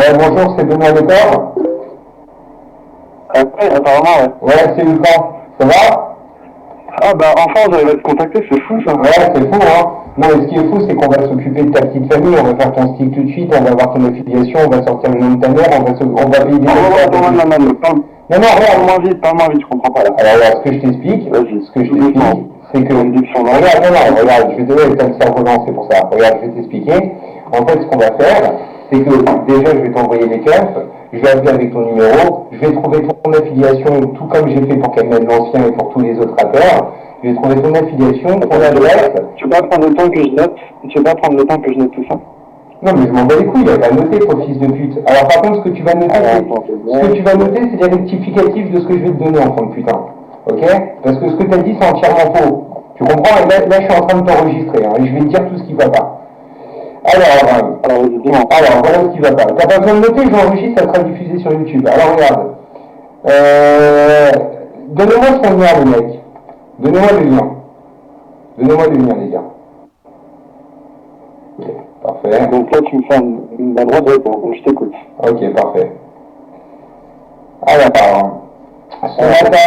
Ouais, bonjour, c'est Benoît Lecor. Ouais, apparemment, ouais. Ouais, c'est Lucas. Ça va? Ah bah enfin vous arrivez à te contacter, c'est fou ça. Ouais, c'est fou, hein. Non, mais ce qui est fou, c'est qu'on va s'occuper de ta petite famille, on va faire ton stick tout de suite, on va voir ton affiliation, on va sortir le nom de ta mère, on va payer des... Non, parle-moi vite, je comprends pas là. Alors, regarde, ce que je t'explique, c'est que... Regarde, je vais te donner le cerveau lent, c'est pour ça. Regarde, je vais t'expliquer. En fait, ce qu'on va faire, c'est que déjà, je vais t'envoyer les keufs, je vais appeler avec ton numéro, je vais trouver ton affiliation, tout comme j'ai fait pour Kamel l'ancien et pour tous les autres rappeurs. Je vais trouver ton affiliation, ton adresse. Tu veux pas prendre le temps que je note tout ça? Non, mais je m'en bats les couilles, il va noter, ton fils de pute. Alors, par contre, ce que tu vas noter, c'est les rectificatifs de ce que je vais te donner, enfant de putain. Ok? Parce que ce que tu as dit, c'est entièrement faux. Tu comprends? Et là, je suis en train de t'enregistrer, hein, et je vais te dire tout ce qui va pas. Alors, voilà ce qui va pas. T'as pas besoin de noter, j'enregistre, ça sera diffusé sur YouTube. Alors, regarde. Donnez-moi son lien, le mec. Donnez-moi le lien. Donnez-moi le lien, les gars. Ok, parfait. Donc là tu me fais la droite de répondre, donc je t'écoute. Ok, parfait. Alors, ce matin,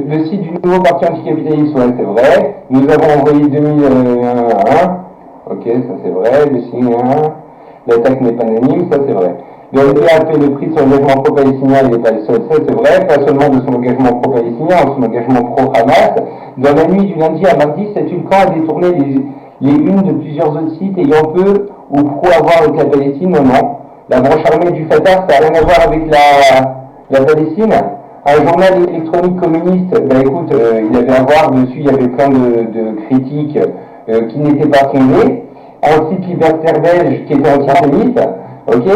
le site du nouveau parti anticapitaliste, ouais, c'est vrai. Nous avons envoyé 2001. Ok, ça c'est vrai. Le signe 1. L'attaque n'est pas anonyme, ça c'est vrai. Le RDA a fait le prix de son engagement pro-palestinien, il n'est pas le seul, ça c'est vrai. Pas seulement de son engagement pro-palestinien, son engagement pro-Hamas. Dans la nuit du lundi à mardi, cet Ulcan a détourné les unes de plusieurs autres sites ayant peu ou pro à voir avec la Palestine. Non. La branche armée du Fatah, ça n'a rien à voir avec la Palestine. Un journal électronique communiste, ben écoute, il avait à voir dessus, il y avait plein de critiques qui n'étaient pas fondées. Un site libertaire belge qui était antisémite, ok?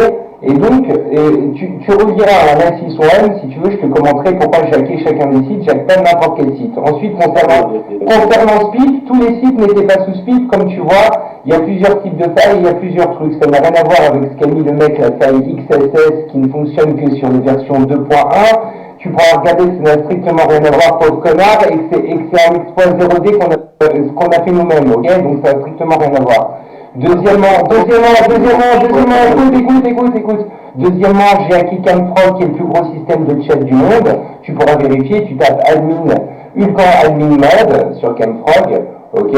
Et donc, tu reliras un N6 ou M, si tu veux, je te commenterai pourquoi j'hackais chacun des sites, j'hack pas n'importe quel site. Ensuite, concernant SPIF, tous les sites n'étaient pas sous SPIF, comme tu vois, il y a plusieurs types de failles, il y a plusieurs trucs, ça n'a rien à voir avec ce qu'a mis le mec, la faille XSS, qui ne fonctionne que sur les versions 2.1, tu pourras regarder, ça n'a strictement rien à voir, pauvre connard, et que c'est un exploit 0D qu'on a fait nous-mêmes, ok? Donc ça n'a strictement rien à voir. Deuxièmement, écoute. Deuxièmement, j'ai hacké Camfrog, qui est le plus gros système de chat du monde. Tu pourras vérifier, tu tapes Ulcan admin mode sur Camfrog, ok?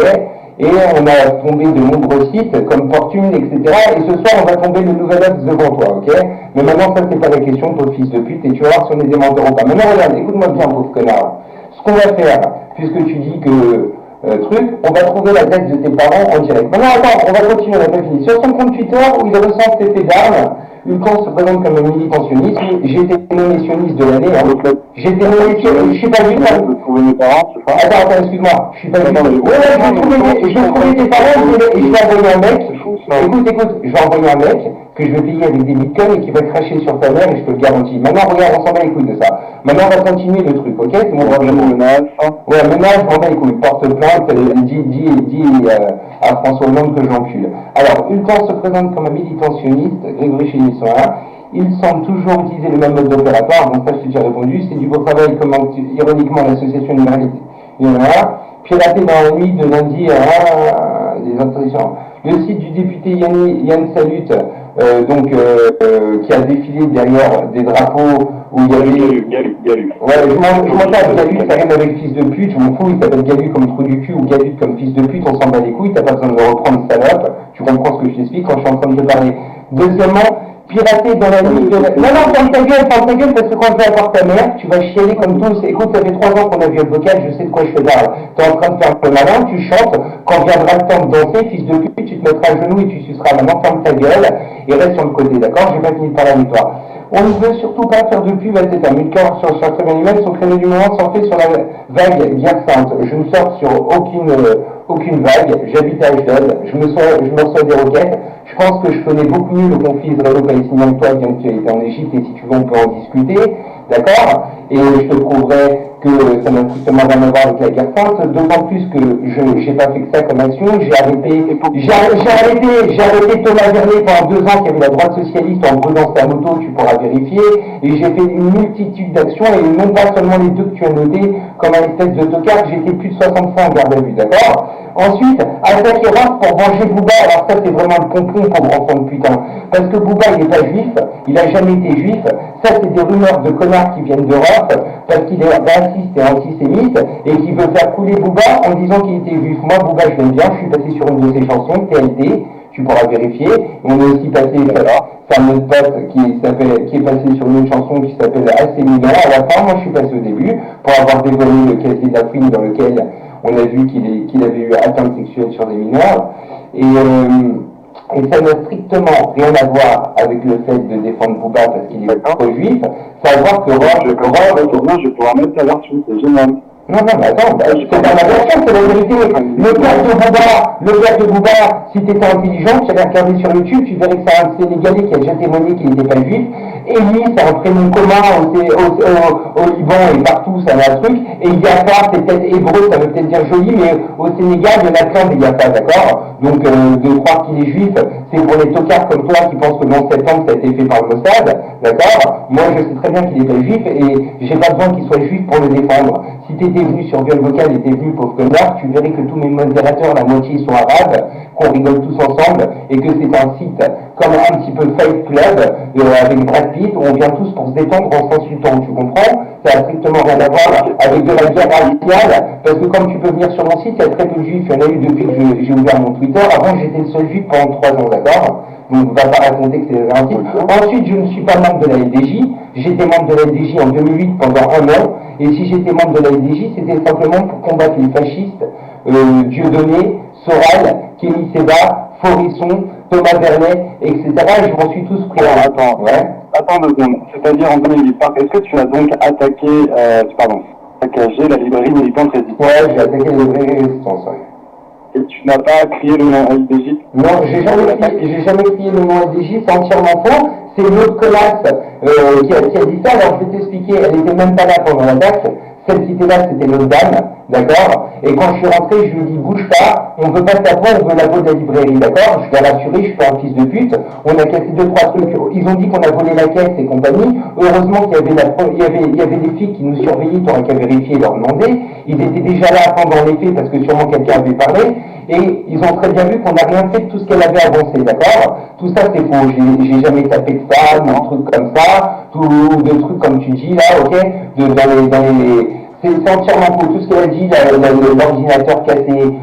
Et on a tombé de nombreux sites comme Fortune, etc. Et ce soir, on va tomber le nouvel ops devant toi, ok? Mais maintenant, ça, c'est pas la question, pauvre fils de pute, et tu vas voir si on est des menteurs ou pas. Maintenant, regarde, écoute-moi bien, pauvre connard. Ce qu'on va faire, puisque tu dis que on va trouver l'adresse de tes parents en direct. Maintenant, attends, on va continuer, on n'a pas fini. Sur son compte Twitter, où il recense tes faits d'armes, Ulcan se présente comme un militant sioniste. J'ai été nommé sioniste de l'année. Hein. J'ai été nommé sioniste. Je suis pas juif. Je vais trouver mes parents, c'est ça? Attends, excuse-moi. Je suis pas juif. Je vais trouver tes parents et je vais envoyer un mec. Écoute, je vais envoyer un mec que je vais payer avec des bitcoins et qui va cracher sur ta mère et je te le garantis. Maintenant, regarde, on s'en bat les couilles de ça. Maintenant, on va continuer le truc, ok? C'est mon problème. Ouais, maintenant, je m'en bats les couilles. Porte plainte, dis à François Hollande que j'encule. Alors, Ulcan se présente comme un militant sioniste, Grégory Chénisson. Il semble toujours utiliser le même mode d'opératoire, donc ça je t'ai déjà répondu. C'est du beau travail, comme ironiquement l'association numérique. Il y en a. Piraté dans la nuit de lundi à des introductions. Le site du député Yann Salut, qui a défilé derrière des drapeaux où il y avait... Galu. Ouais, je m'en tape, Galu, ça rime avec fils de pute, je m'en fous, il s'appelle Galu comme trou du cul ou Galu comme fils de pute, on s'en bat les couilles, t'as pas besoin de me reprendre salope, tu comprends ce que je t'explique quand je suis en train de te parler. Deuxièmement, pirater dans la nuit de... Non, ferme ta gueule, parce que quand je vais avoir ta mère, tu vas chialer comme tous. Écoute, ça fait 3 ans qu'on a vu le vocal, je sais de quoi je fais là. T'es en train de faire le malin, tu chantes, quand viendra le temps de danser, fils de pute, tu te mettras à genoux et tu suceras. Maintenant, ferme ta gueule et reste sur le côté, d'accord? J'ai pas fini de parler avec toi. On ne veut surtout pas faire de pub à cet homme. Ulcan sur très bien humaine, son créneau du moment s'en fait sur la vague guerre sainte. Je ne sors sur aucune vague, j'habite à Ashdod, je me reçois des roquettes. Je pense que je connais beaucoup mieux le conflit israélo-palestinien que toi, bien que tu aies été en Égypte, et si tu veux, on peut en discuter, d'accord? Et je te prouverai que ça n'a strictement rien à voir avec la guerre sainte, d'autant plus que je n'ai pas fait que ça comme action, j'ai arrêté Thomas Vernet pendant 2 ans qui avait la droite socialiste en brûlant sa moto, tu pourras vérifier, et j'ai fait une multitude d'actions, et non pas seulement les 2 que tu as notés comme un espèce de tocard, j'ai fait plus de 65 en garde à vue, d'accord? Ensuite, attaquer Ross pour venger Booba, alors ça c'est vraiment le complot, pauvre enfant de putain. Parce que Booba il n'est pas juif, il a jamais été juif, ça c'est des rumeurs de connards qui viennent de Ross, parce qu'il est raciste et antisémite, et qui veut faire couler Booba en disant qu'il était juif. Moi Booba je l'aime bien, je suis passé sur une de ses chansons, TLT, tu pourras vérifier. On est aussi passé, c'est un autre pote qui est passé sur une autre chanson qui s'appelle Assez mignon. À la fin, moi je suis passé au début, pour avoir dévoilé le casier d'Afrine dans lequel on a vu qu'il avait eu atteinte sexuelle sur des mineurs. Et ça n'a strictement rien à voir avec le fait de défendre Booba parce qu'il est pro-juif. Ça a à voir que je pourrais mettre ta version, c'est génial. Non, mais attends, c'est pas ma version, c'est la vérité. Le père de Booba, si t'étais intelligent, tu allais regarder sur YouTube, tu verrais que c'est un Sénégalais qui a déjà témoigné qu'il n'était pas juif. Eli, c'est un prénom commun au Liban et partout, ça a un truc. Et Yafa, c'est peut-être hébreu, ça veut peut-être dire joli, mais au Sénégal, il y en a plein de Yafa, d'accord? Donc, de croire qu'il est juif, c'est pour les tocards comme toi qui pensent que le 11 septembre, ça a été fait par le Mossad, d'accord? Moi, je sais très bien qu'il n'est pas juif et j'ai pas besoin qu'il soit juif pour le défendre. Si t'étais venu sur Viol Vocal et t'es venu pauvre connard, tu verrais que tous mes modérateurs, la moitié sont arabes, qu'on rigole tous ensemble, et que c'est un site comme un petit peu Fight Club, avec Brad Pitt, où on vient tous pour se détendre en s'insultant, tu comprends? Ça n'a strictement rien à voir avec de la guerre raciale, parce que comme tu peux venir sur mon site, il y a très peu de juifs, il y en a eu depuis que j'ai ouvert mon Twitter. Avant, j'étais le seul juif pendant 3 ans, d'accord? Donc, on ne va pas raconter que c'est un type. Ensuite, je ne suis pas membre de la LDJ. J'étais membre de la LDJ en 2008 pendant 1 an. Et si j'étais membre de la LDJ, c'était simplement pour combattre les fascistes, Dieudonné, Soral, Kémy Séba, Forisson, Thomas Vernet, etc. Et je m'en suis tous pris en... Attends 2 secondes. C'est-à-dire en 2008, est-ce que tu as donc saccagé la librairie militante Résistance? Ouais, j'ai attaqué la librairie Résistance, ouais. Et tu n'as pas crié le nom LDJ? Non, j'ai jamais crié le nom LDJ, c'est entièrement faux. C'est une autre connasse qui a dit ça. Alors je vais t'expliquer, elle n'était même pas là pendant l'attaque. Celle qui était là, c'était l'autre dame, d'accord? Et quand je suis rentré, je lui ai dit, bouge pas, on veut pas ta peau, on veut la peau de la librairie, d'accord? Je l'ai rassuré, je suis pas un fils de pute. On a cassé 2-3 trucs. Ils ont dit qu'on a volé la caisse et compagnie. Heureusement qu'il y avait des filles qui nous surveillaient, tu aurais qu'à vérifier et leur demander. Ils étaient déjà là pendant les faits parce que sûrement quelqu'un avait parlé. Et ils ont très bien vu qu'on n'a rien fait de tout ce qu'elle avait avancé, d'accord? Tout ça c'est faux, j'ai jamais tapé de femme, un truc comme ça, de trucs comme tu dis là, ok? C'est entièrement faux. Tout ce qu'elle a dit, l'ordinateur cassé,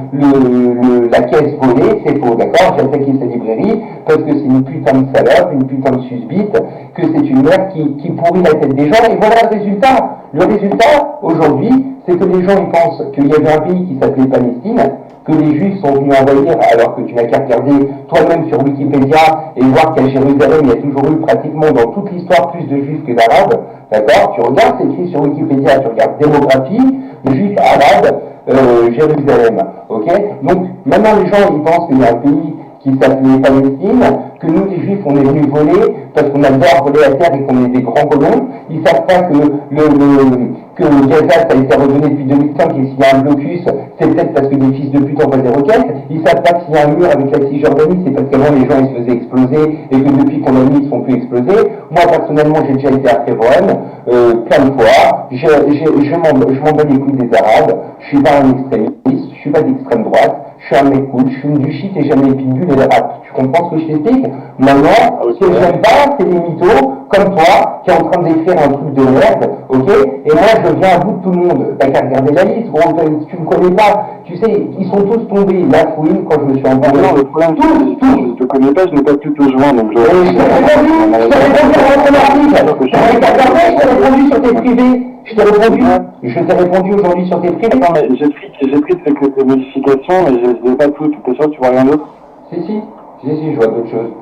la caisse volée, c'est faux, d'accord? J'ai attaqué sa librairie parce que c'est une putain de salope, une putain de susbite, que c'est une merde qui pourrit la tête des gens. Et voilà le résultat. Le résultat, aujourd'hui, c'est que les gens ils pensent qu'il y avait un pays qui s'appelait Palestine, que les Juifs sont venus envahir, alors que tu n'as qu'à regarder toi-même sur Wikipédia et voir qu'à Jérusalem, il y a toujours eu pratiquement dans toute l'histoire plus de Juifs que d'Arabes, d'accord? Tu regardes, c'est écrit sur Wikipédia, tu regardes démographie, Juifs, Arabes, Jérusalem, ok? Donc, maintenant les gens, ils pensent qu'il y a un pays qui s'appelait Palestine, que nous les Juifs on est venus voler parce qu'on adore voler la terre et qu'on est des grands colons. Ils savent pas que Gaza ça a été redonné depuis 2005 et s'il y a un blocus, c'est peut-être parce que des fils de pute envoient des roquettes. Ils savent pas que s'il y a un mur avec la Cisjordanie, c'est parce qu'avant les gens ils se faisaient exploser et que depuis qu'on a mis ils se font plus exploser. Moi personnellement j'ai déjà été à Hebron, plein de fois. Je m'en bats les couilles des Arabes. Je suis pas un extrémiste, je suis pas d'extrême droite. Je suis un mec cool, je fume du shit et j'aime les pitbulls et les rap. Tu comprends ce que je t'explique? Maintenant, ce que j'aime pas, c'est les mythos, comme toi, qui est en train d'écrire un truc de merde, ok? Et moi, je viens à bout de tout le monde. T'as qu'à regarder la liste, gros, tu me connais pas. Tu sais, ils sont tous tombés. La fouine, quand je me suis embarqué. Non, le problème, je te connais pas, je n'ai pas pu te joindre, donc je t'ai répondu à votre article. Je t'ai répondu sur tes privés. Je t'ai répondu aujourd'hui sur tes privés. Attends, mais j'ai pris tes modifications, mais je les ai pas toutes. T'es sûr que tu vois rien d'autre? Si, je vois d'autres choses.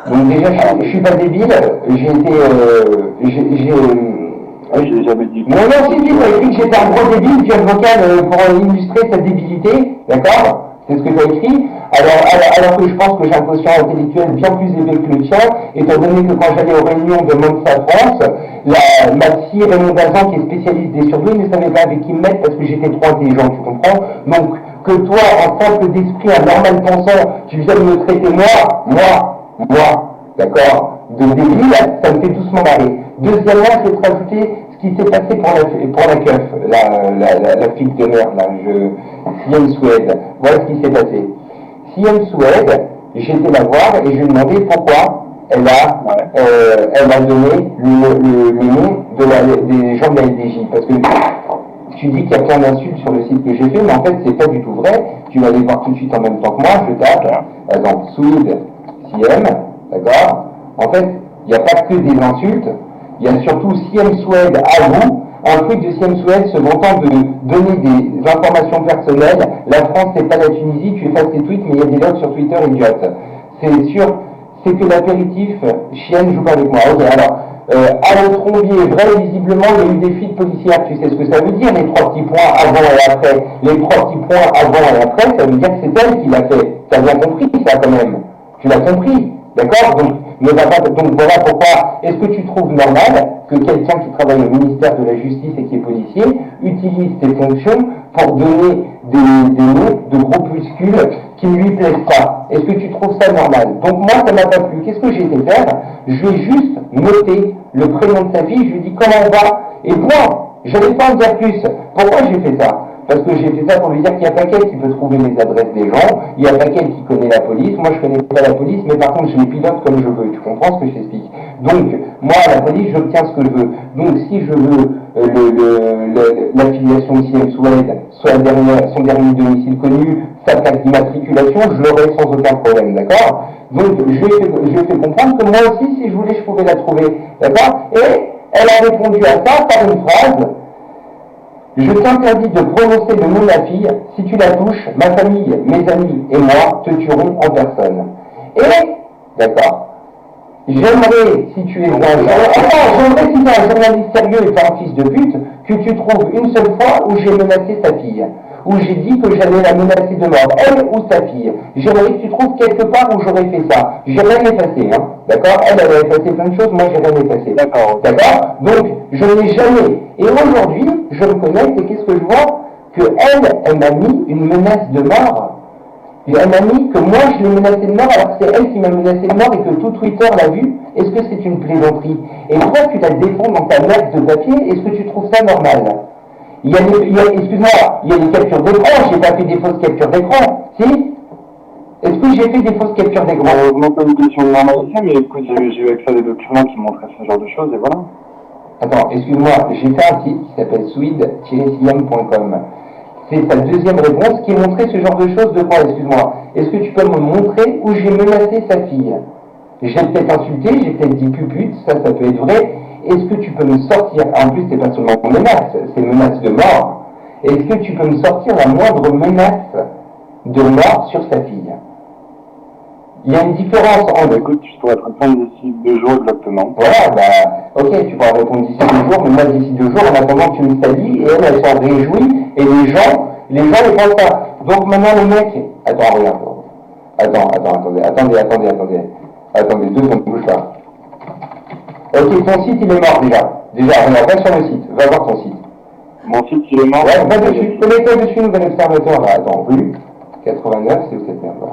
Donc déjà, je suis pas débile, j'ai été... j'ai jamais dit. Non, si, t'as écrit que j'étais un gros débile, Viol Vocal, pour illustrer cette débilité, d'accord? C'est ce que t'as écrit, alors que je pense que j'ai un quotient intellectuel bien plus élevé que le tien, étant donné que quand j'allais aux réunions de Monsa France, ma fille Raymond Dazan, qui est spécialiste des surdoués, ne savait pas avec qui me mettre parce que j'étais trop intelligent, tu comprends? Donc, que toi, en simple d'esprit, un normal pensant, tu viens de me traiter moi, d'accord, de débile, ça me fait doucement marrer. Deuxièmement, je vais te rajouter ce Ce qui s'est passé pour la keuf, la flic de mer, là, Siem Suède, voilà ce qui s'est passé. Siem Suède, j'étais la voir et je lui ai demandé pourquoi elle a donné le nom des gens de la LDJ. Parce que tu dis qu'il y a plein d'insultes sur le site que j'ai fait, mais en fait, c'est pas du tout vrai. Tu vas aller voir tout de suite en même temps que moi. Je tape, par exemple, Suède, Siem, d'accord. En fait, il n'y a pas que des insultes. Il y a surtout Siem Suède à vous, un truc de Siem Suède se vantant de donner des informations personnelles. La France, c'est pas la Tunisie. Tu effaces tes tweets, mais il y a des logs sur Twitter, idiote. C'est sûr. C'est que l'apéritif, chienne, joue pas avec moi. Ok, alors, à le trombier, vrai, visiblement, il y a eu des fuites policières. Tu sais ce que ça veut dire, les 3 petits points avant et après. Les 3 petits points avant et après, ça veut dire que c'est elle qui l'a fait. T'as bien compris ça, quand même. Tu l'as compris, d'accord? Donc voilà pourquoi, est-ce que tu trouves normal que quelqu'un qui travaille au ministère de la Justice et qui est policier utilise ses fonctions pour donner des noms de groupuscules qui ne lui plaisent pas? Est-ce que tu trouves ça normal? Donc moi, ça m'a pas plu. Qu'est-ce que j'ai été faire? Je lui ai juste noté le prénom de sa fille, je lui ai dit comment on va, et point. Je n'allais pas en dire plus. Pourquoi j'ai fait ça? Parce que j'ai fait ça pour lui dire qu'il n'y a pas qu'elle qui peut trouver les adresses des gens, il n'y a pas qu'elle qui connaît la police, moi je connais pas la police, mais par contre je les pilote comme je veux, tu comprends ce que je t'explique? Donc, moi à la police, j'obtiens ce que je veux. Donc si je veux l'affiliation de Siem Suède, soit son dernier domicile connu, sa plaque d'immatriculation, je l'aurai sans aucun problème, d'accord? Donc je lui ai fait comprendre que moi aussi, si je voulais, je pouvais la trouver, d'accord? Et elle a répondu à ça par une phrase: je t'interdis de prononcer le nom de la fille. Si tu la touches, ma famille, mes amis et moi te tuerons en personne. Et, d'accord, j'aimerais, si tu es j'aimerais si tu es un journaliste sérieux et pas un fils de pute, que tu trouves une seule fois où j'ai menacé sa fille, où j'ai dit que j'allais la menacer de mort, elle ou sa fille. J'aimerais que tu trouves quelque part où j'aurais fait ça. J'ai rien effacé, hein, d'accord? Elle a effacé plein de choses, moi j'ai rien effacé. D'accord. D'accord? Donc, je n'ai jamais. Et aujourd'hui, je me connecte et qu'est-ce que je vois? Que elle m'a mis une menace de mort. Et elle m'a mis que moi je l'ai menacé de mort alors que c'est elle qui m'a menacé de mort et que tout Twitter l'a vu. Est-ce que c'est une plaisanterie? Et toi tu la défends dans ta merde de papier, est-ce que tu trouves ça normal? Excuse-moi, il y a des captures d'écran, j'ai pas fait des fausses captures d'écran, si? Est-ce que j'ai fait des fausses captures d'écran? Non, pas une question de normalité, mais écoute, j'ai eu accès à des documents qui montraient ce genre de choses, et voilà. Attends, excuse-moi, j'ai fait un site qui s'appelle swede-siem.com. C'est ta deuxième réponse qui montrait ce genre de choses de quoi, excuse-moi? Est-ce que tu peux me montrer où j'ai menacé sa fille? J'ai peut-être insulté, j'ai peut-être dit pupute, ça peut être vrai. Est-ce que tu peux me sortir, en plus c'est pas seulement une menace, c'est une menace de mort. Est-ce que tu peux me sortir la moindre menace de mort sur sa fille? Il y a une différence entre... Écoute, je pourrais te répondre d'ici 2 jours exactement. Voilà, ok, tu pourras répondre d'ici 2 jours, mais moi d'ici 2 jours, en attendant que tu me salis, et elle s'en réjouit, et les gens ne pensent pas. Donc maintenant le mec... Attends, regarde. Attendez, 2 secondes, bouge pas. Ok, ton site il est mort déjà. Regarde, va sur le site, va voir ton site. Mon site il est mort. Ouais, va dessus, connecte-toi dessus, nouvel observateur, là, attends, rue 89, c'est où cette merde là?